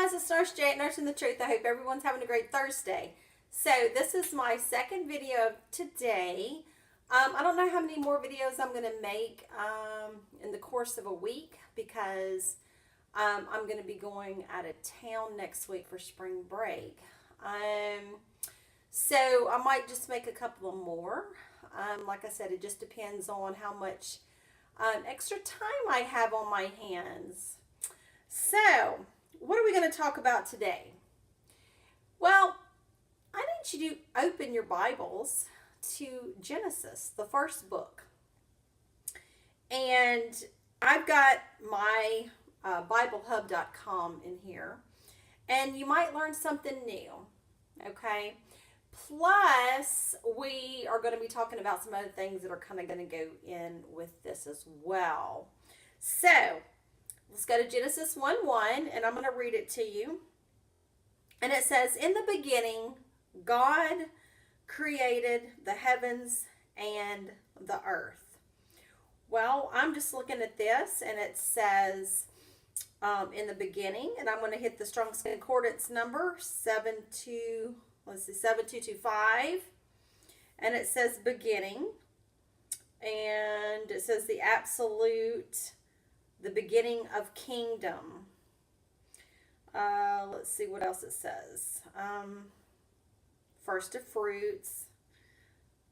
guys, it's Nurse Jay at Nursing the Truth. I hope everyone's having a great Thursday. So this is my second video of today. I don't know how many more videos I'm going to make in the course of a week because I'm going to be going out of town next week for spring break. So I might just make a couple of more. Like I said, it just depends on how much extra time I have on my hands. So, what are we going to talk about today? Well, I need you to open your Bibles to Genesis, the first book. And I've got my BibleHub.com in here. And you might learn something new, okay? Plus, we are going to be talking about some other things that are kind of going to go in with this as well. So, let's go to Genesis 1:1, and I'm going to read it to you. And it says, "In the beginning, God created the heavens and the earth." Well, I'm just looking at this, and it says, in the beginning, and I'm going to hit the Strong's Concordance number, 7225, and it says beginning, and it says the absolute, the beginning of kingdom. Let's see what else it says. First of fruits.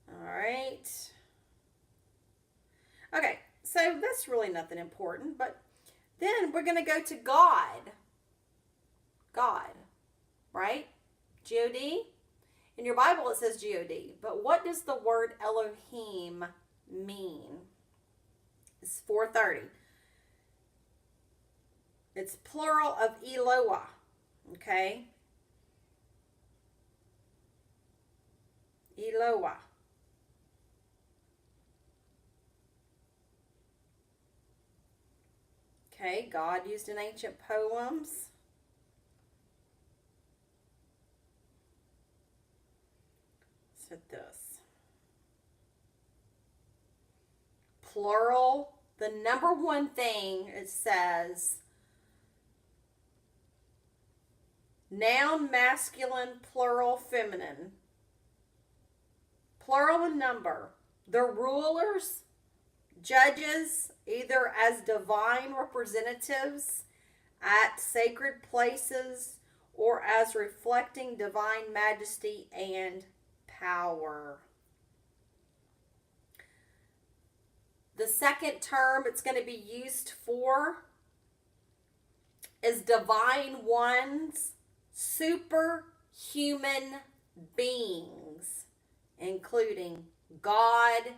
All right. Okay, so that's really nothing important, but then we're going to go to God. God, right? G-O-D. In your Bible it says G-O-D, but what does the word Elohim mean? It's 4:30. It's plural of Eloah, okay? Eloah. Okay, God used in ancient poems. Let's hit this. Plural, the number one thing it says, noun, masculine, plural, feminine. Plural and number. The rulers, judges, either as divine representatives at sacred places or as reflecting divine majesty and power. The second term it's going to be used for is divine ones, superhuman beings, including God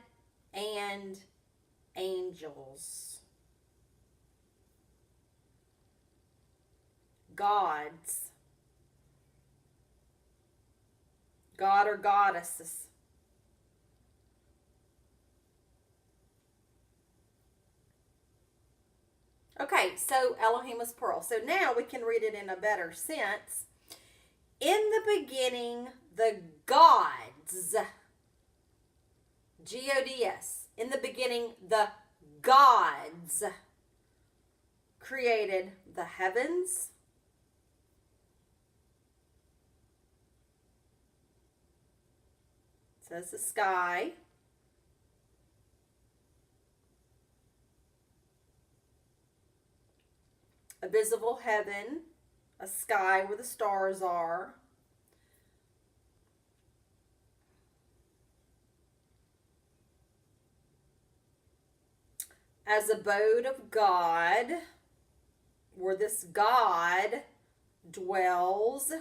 and angels. Gods. God or goddesses. Okay, so Elohim is plural. So now we can read it in a better sense. In the beginning, the gods, G-O-D-S, in the beginning, the gods created the heavens, it says the sky, a visible heaven, a sky where the stars are, as abode of God, where this God dwells.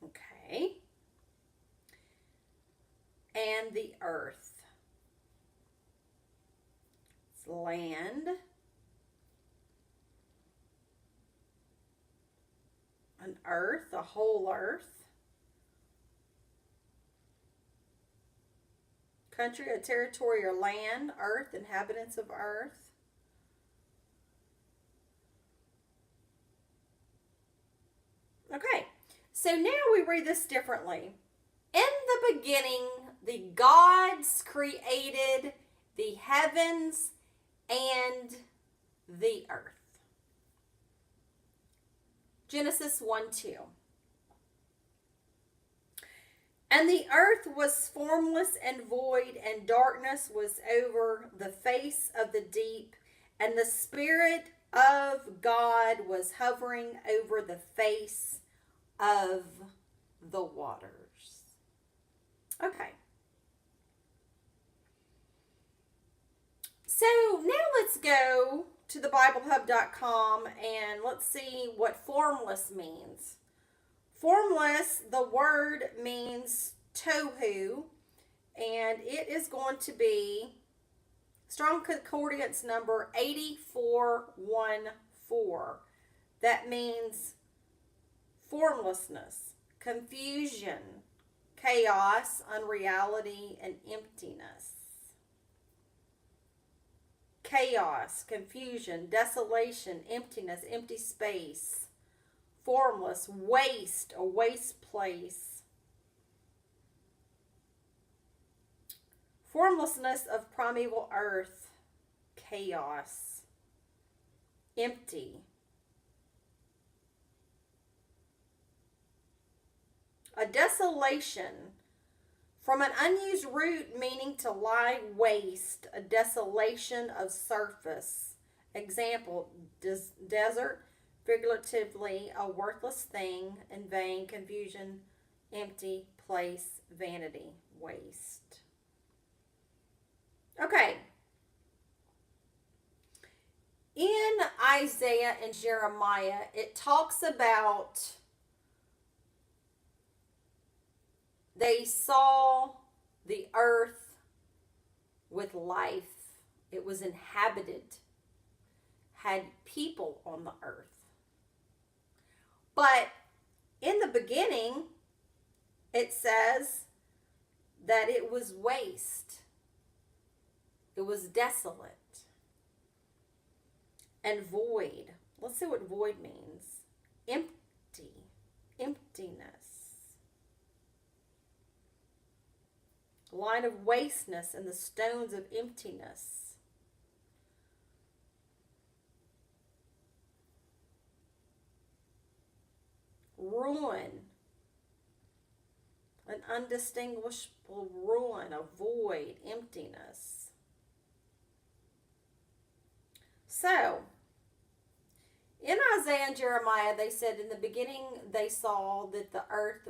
Okay. And the earth. It's land. An earth, a whole earth. Country, a territory or land, earth, inhabitants of earth. Okay, so now we read this differently. In the beginning, the gods created the heavens and the earth. Genesis 1:2. And the earth was formless and void, and darkness was over the face of the deep, and the Spirit of God was hovering over the face of the waters. Okay. So now let's go to the BibleHub.com and let's see what formless means. Formless, the word means tohu, and it is going to be Strong Concordance number 8414. That means formlessness, confusion, chaos, unreality, and emptiness. Chaos, confusion, desolation, emptiness, empty space. Formless, waste, a waste place. Formlessness of primeval earth, chaos, empty. A desolation, from an unused root meaning to lie waste, a desolation of surface. Example, desert. Figuratively, a worthless thing, in vain, confusion, empty, place, vanity, waste. Okay. In Isaiah and Jeremiah, it talks about they saw the earth with life. It was inhabited, had people on the earth. But in the beginning, it says that it was waste. It was desolate and void. Let's see what void means. Empty, emptiness. Line of wasteness and the stones of emptiness. Ruin, an undistinguishable ruin, a void, emptiness. So, in Isaiah and Jeremiah, they said in the beginning they saw that the earth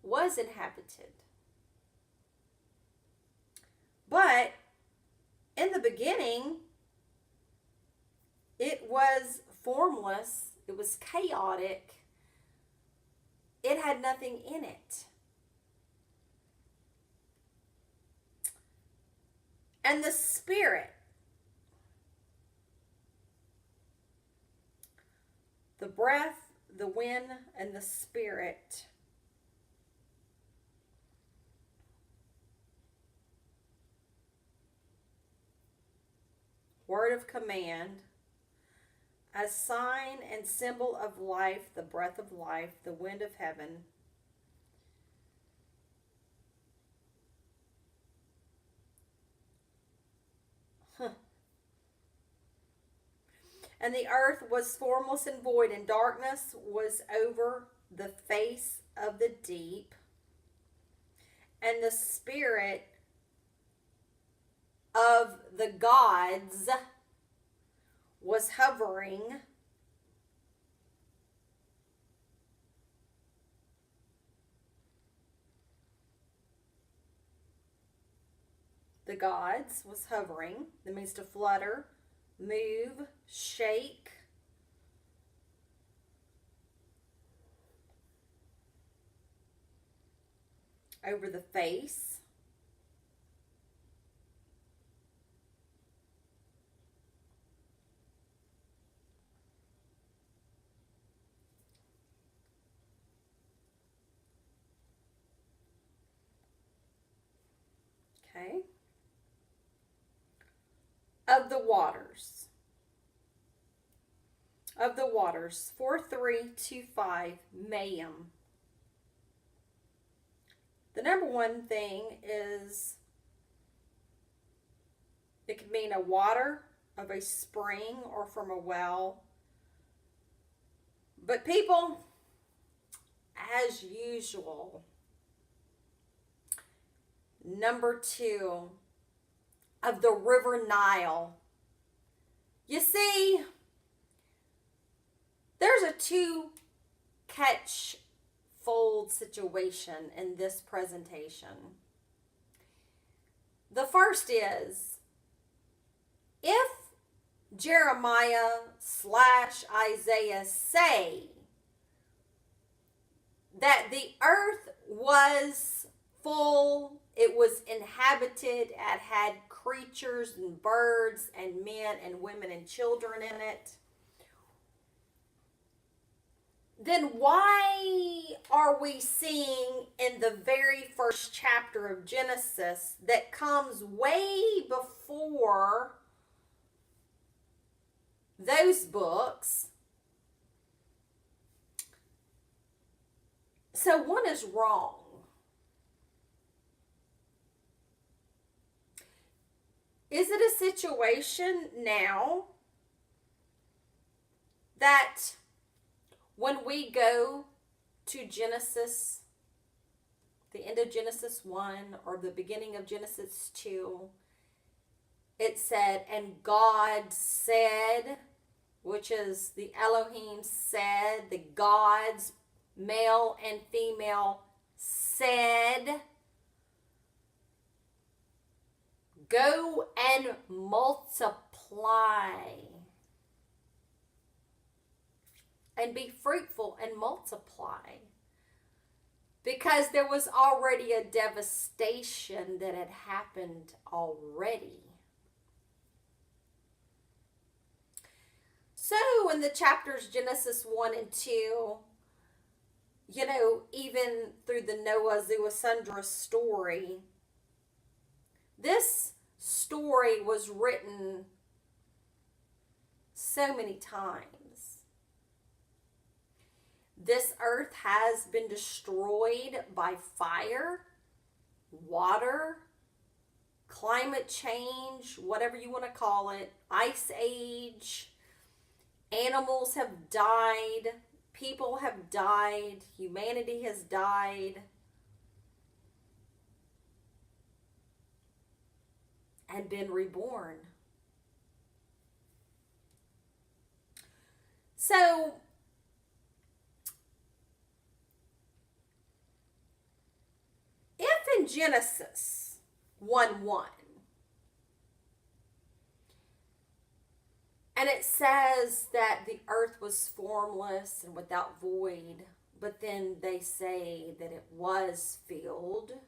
was inhabited. But in the beginning, it was formless, it was chaotic. It had nothing in it. And the Spirit, the breath, the wind, and the Spirit word of command, a sign and symbol of life, the breath of life, the wind of heaven. And the earth was formless and void, and darkness was over the face of the deep. And the Spirit of the gods was hovering the gods was hovering. That means to flutter, move, shake. Over the face. Okay. Of the waters. Of the waters. 4325 Mayim. The number one thing is it could mean a water of a spring or from a well. But people, as usual, number two, of the River Nile. You see, there's a two catch fold situation in this presentation. The first is, if Jeremiah/Isaiah say that the earth was full, it was inhabited, it had creatures and birds and men and women and children in it, then why are we seeing in the very first chapter of Genesis that comes way before those books? So one is wrong. Is it a situation now that when we go to Genesis, the end of Genesis 1 or the beginning of Genesis 2, it said, and God said, which is the Elohim said, the gods, male and female, said, go and multiply and be fruitful and multiply, because there was already a devastation that had happened already. So in the chapters Genesis 1 and 2, even through the Noah Zuasundra story, this story was written so many times. This earth has been destroyed by fire, water, climate change, whatever you want to call it, ice age. Animals have died, people have died, humanity has died. And been reborn. So, if in Genesis 1:1, and it says that the earth was formless and without void, but then they say that it was filled,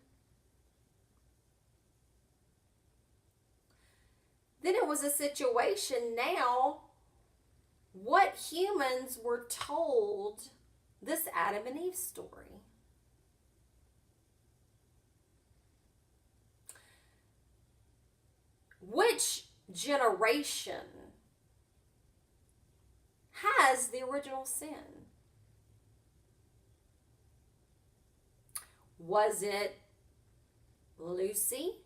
then it was a situation now what humans were told this Adam and Eve story. Which generation has the original sin? Was it Lucy,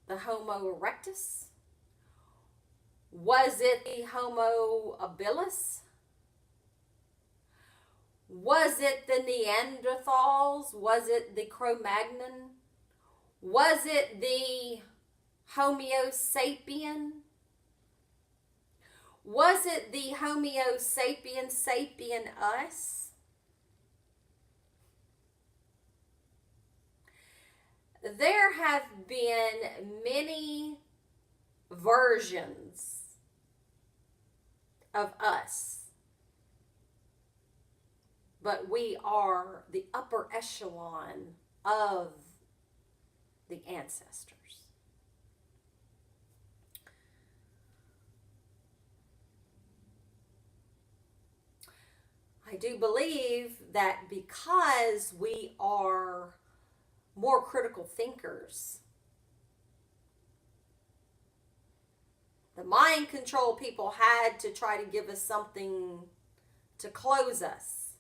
the Homo erectus? Was it the Homo habilis? Was it the Neanderthals? Was it the Cro-Magnon? Was it the Homo sapien? Was it the Homo sapien sapien us? There have been many versions of us, but we are the upper echelon of the ancestors. I do believe that because we are more critical thinkers, the mind control people had to try to give us something to close us.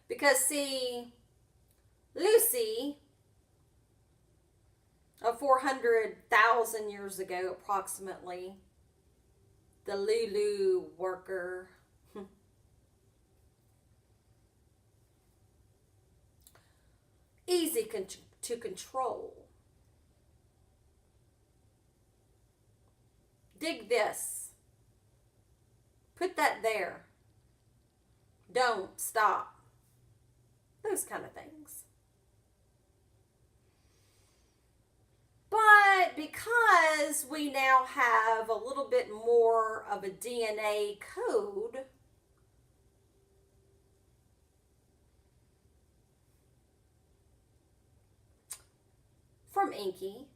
Because, see, Lucy, 400,000 years ago approximately, the Lulu worker, easy to control. Dig this. Put that there. Don't stop. Those kind of things. But because we now have a little bit more of a DNA code, from Inky,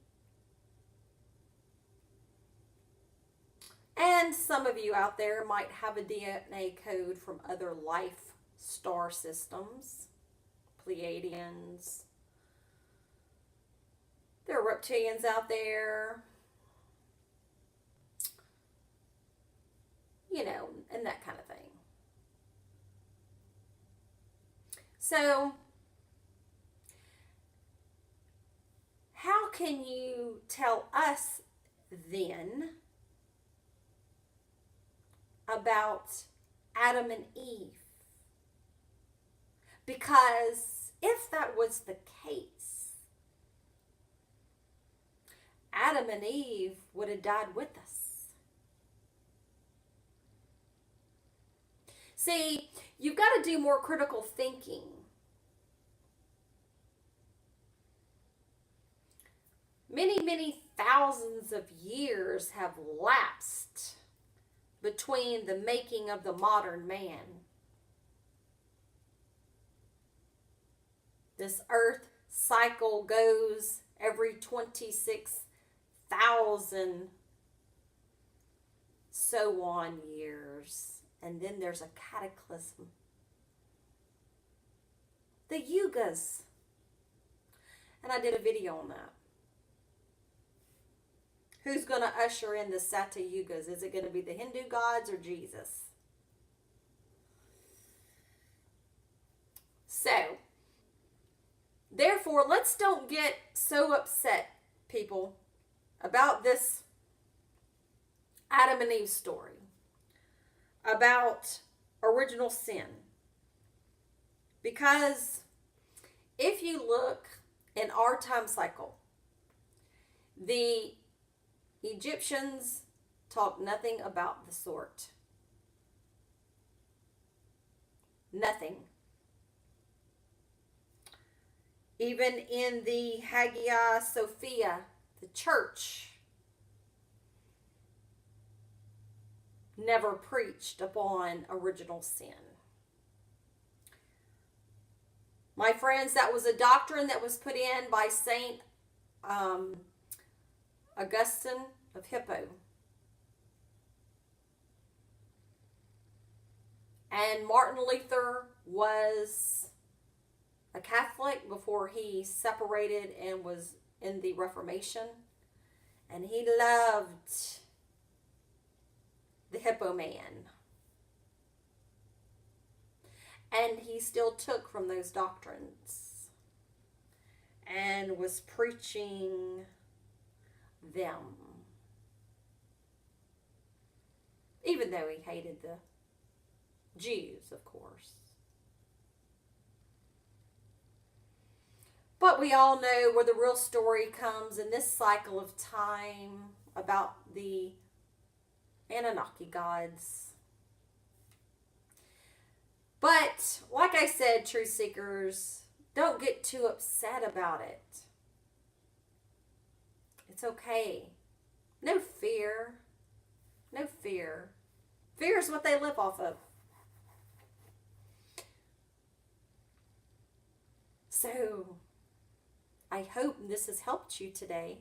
and some of you out there might have a DNA code from other life star systems, Pleiadians. There are reptilians out there, you know, and that kind of thing. So, how can you tell us then about Adam and Eve? Because if that was the case, Adam and Eve would have died with us. See, you've got to do more critical thinking. Many thousands of years have lapsed between the making of the modern man. This earth cycle goes every 26,000 so on years. And then there's a cataclysm. The yugas. And I did a video on that. Who's going to usher in the Sata Yugas? Is it going to be the Hindu gods or Jesus? So, therefore, let's don't get so upset, people, about this Adam and Eve story, about original sin. Because if you look in our time cycle, the Egyptians talk nothing about the sort. Nothing. Even in the Hagia Sophia, the church never preached upon original sin. My friends, that was a doctrine that was put in by Saint Augustine of Hippo. And Martin Luther was a Catholic before he separated and was in the Reformation. And he loved the Hippo man. And he still took from those doctrines and was preaching them. Even though he hated the Jews, of course. But we all know where the real story comes in this cycle of time about the Anunnaki gods. But, like I said, truth seekers, don't get too upset about it. It's okay. No fear. No fear. Fear is what they live off of. So, I hope this has helped you today.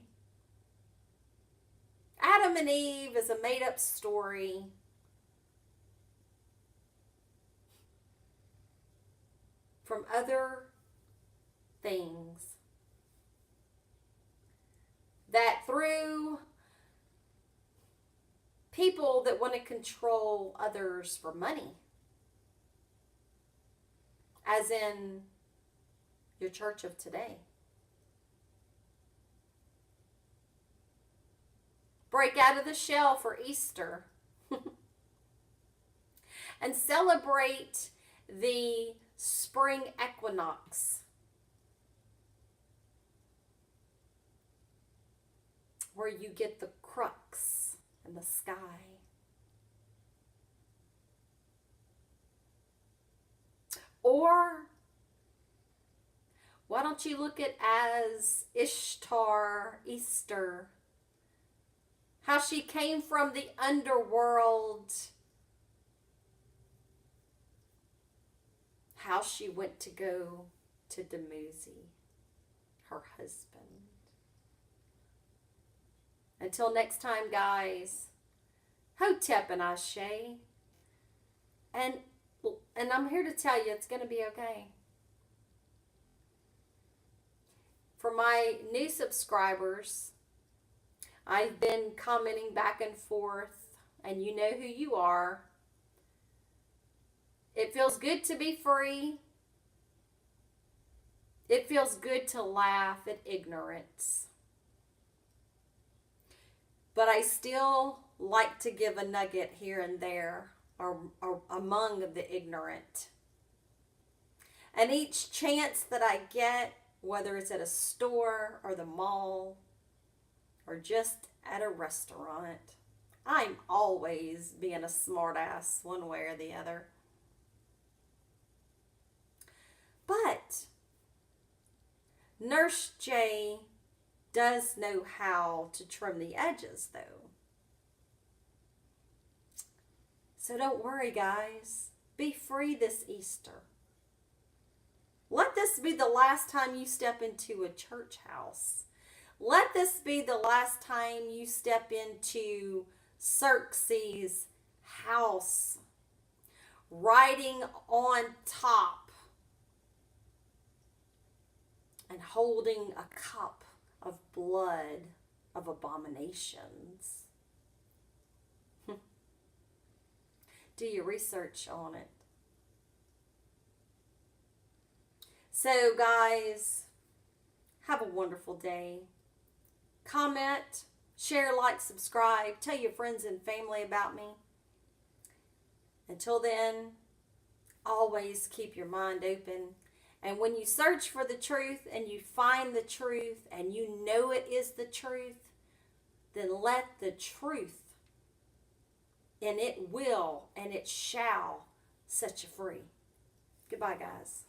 Adam and Eve is a made-up story. From other things that through people that want to control others for money as in your church of today. Break out of the shell for Easter and celebrate the spring equinox, where you get the crux in the sky. Or why don't you look at as Ishtar, Easter, how she came from the underworld, how she went to go to Dumuzi, her husband. Until next time, guys, Hotep and Ashe. And I'm here to tell you it's going to be okay. For my new subscribers, I've been commenting back and forth, and you know who you are. It feels good to be free. It feels good to laugh at ignorance. But I still like to give a nugget here and there or among the ignorant. And each chance that I get, whether it's at a store or the mall or just at a restaurant, I'm always being a smartass one way or the other. But Nurse J does know how to trim the edges, though. So don't worry, guys. Be free this Easter. Let this be the last time you step into a church house. Let this be the last time you step into Xerxes' house, riding on top and holding a cup of blood of abominations. Do your research on it. So, guys, have a wonderful day. Comment, share, like, subscribe. Tell your friends and family about me. Until then, always keep your mind open. And when you search for the truth and you find the truth and you know it is the truth, then let the truth, and it will and it shall set you free. Goodbye, guys.